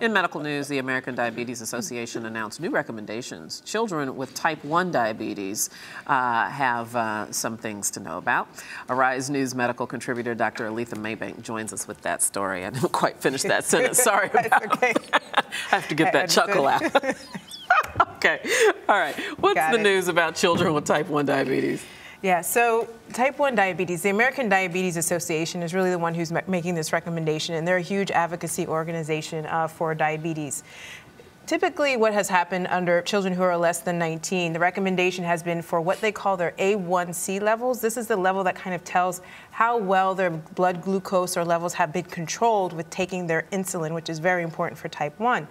In medical news, the American Diabetes Association announced new recommendations. Children with type 1 diabetes have some things to know about. Arise News medical contributor Dr. Aletha Maybank joins us with that story. I didn't quite finish that sentence. Sorry about okay. I have to get that chuckle out. Okay. All right. What's the news about children with type 1 diabetes? Yeah, so type 1 diabetes, the American Diabetes Association is really the one who's making this recommendation, and they're a huge advocacy organization for diabetes. Typically, what has happened under children who are less than 19, the recommendation has been for what they call their A1C levels. This is the level that kind of tells how well their blood glucose or levels have been controlled with taking their insulin, which is very important for type 1.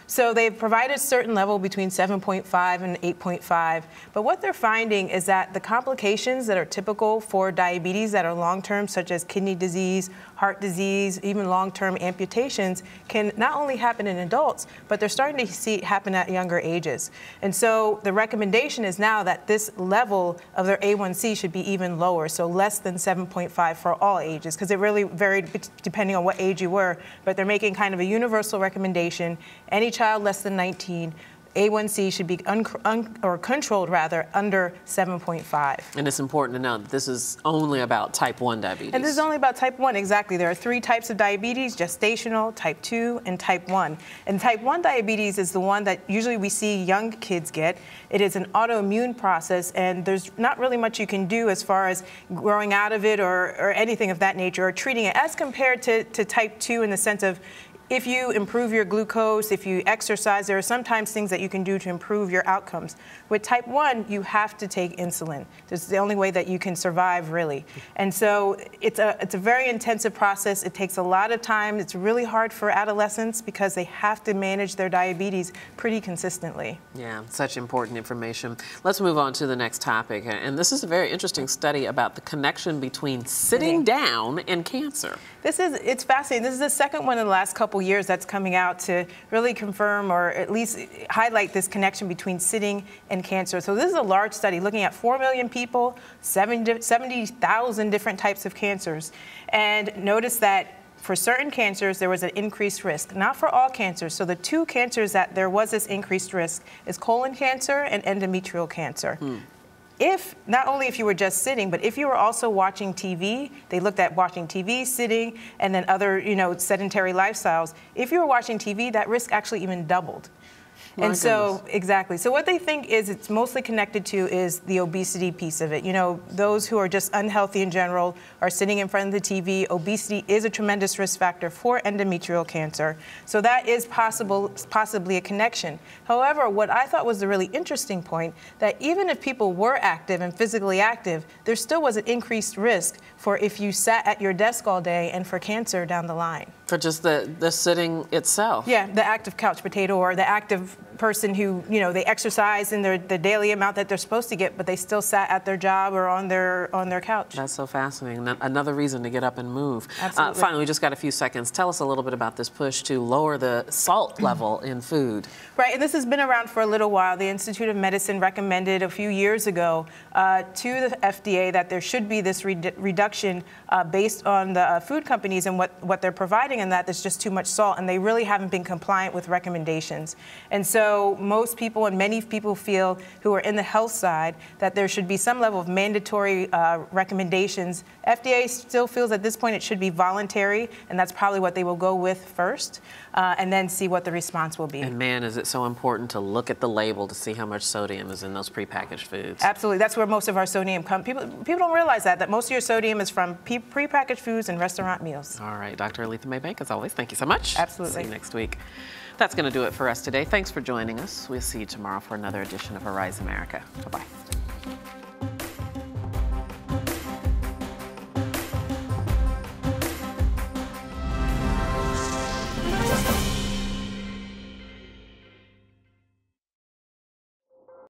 So they've provided a certain level between 7.5 and 8.5, but what they're finding is that the complications that are typical for diabetes that are long-term, such as kidney disease, heart disease, even long-term amputations, can not only happen in adults, but they're starting to see it happen at younger ages. And so the recommendation is now that this level of their A1C should be even lower, so less than 7.5 for all ages, because it really varied depending on what age you were, but they're making kind of a universal recommendation. Any child less than 19, A1C should be controlled rather under 7.5. And it's important to know that this is only about type 1 diabetes. And this is only about type 1, exactly. There are 3 types of diabetes: gestational, type 2, and type 1. And type 1 diabetes is the one that usually we see young kids get. It is an autoimmune process, and there's not really much you can do as far as growing out of it or anything of that nature, or treating it, as compared to type 2 in the sense of if you improve your glucose, if you exercise, there are sometimes things that you can do to improve your outcomes. With type 1, you have to take insulin. It's the only way that you can survive, really. And so it's a very intensive process. It takes a lot of time. It's really hard for adolescents because they have to manage their diabetes pretty consistently. Yeah, such important information. Let's move on to the next topic. And this is a very interesting study about the connection between sitting down and cancer. It's fascinating. This is the second one in the last couple years that's coming out to really confirm or at least highlight this connection between sitting and cancer. So this is a large study looking at 4 million people, 70,000 different types of cancers. And notice that for certain cancers, there was an increased risk. Not for all cancers. So the 2 cancers that there was this increased risk is colon cancer and endometrial cancer. Not only if you were just sitting, but if you were also watching TV, they looked at watching TV, sitting, and then other, sedentary lifestyles. If you were watching TV, that risk actually even doubled. And so, exactly. So what they think is it's mostly connected to is the obesity piece of it. Those who are just unhealthy in general are sitting in front of the TV. Obesity is a tremendous risk factor for endometrial cancer. So that is possibly a connection. However, what I thought was the really interesting point, that even if people were active and physically active, there still was an increased risk for if you sat at your desk all day and for cancer down the line. For just the sitting itself? Yeah, the active couch potato, or the active person who, they exercise in the daily amount that they're supposed to get, but they still sat at their job or on their couch. That's so fascinating. Another reason to get up and move. Absolutely. Finally, we just got a few seconds. Tell us a little bit about this push to lower the salt level in food. Right, and this has been around for a little while. The Institute of Medicine recommended a few years ago to the FDA that there should be this reduction based on the food companies and what they're providing, and that there's just too much salt, and they really haven't been compliant with recommendations. And so most people and many people feel, who are in the health side, that there should be some level of mandatory recommendations. FDA still feels at this point it should be voluntary, and that's probably what they will go with first, and then see what the response will be. And man, is it so important to look at the label to see how much sodium is in those prepackaged foods. Absolutely. That's where most of our sodium comes. People don't realize that most of your sodium is from prepackaged foods and restaurant meals. All right, Dr. Aletha Maybank, as always, thank you so much. Absolutely. See you next week. That's going to do it for us today. Thanks for joining us. We'll see you tomorrow for another edition of Arise America. Bye-bye.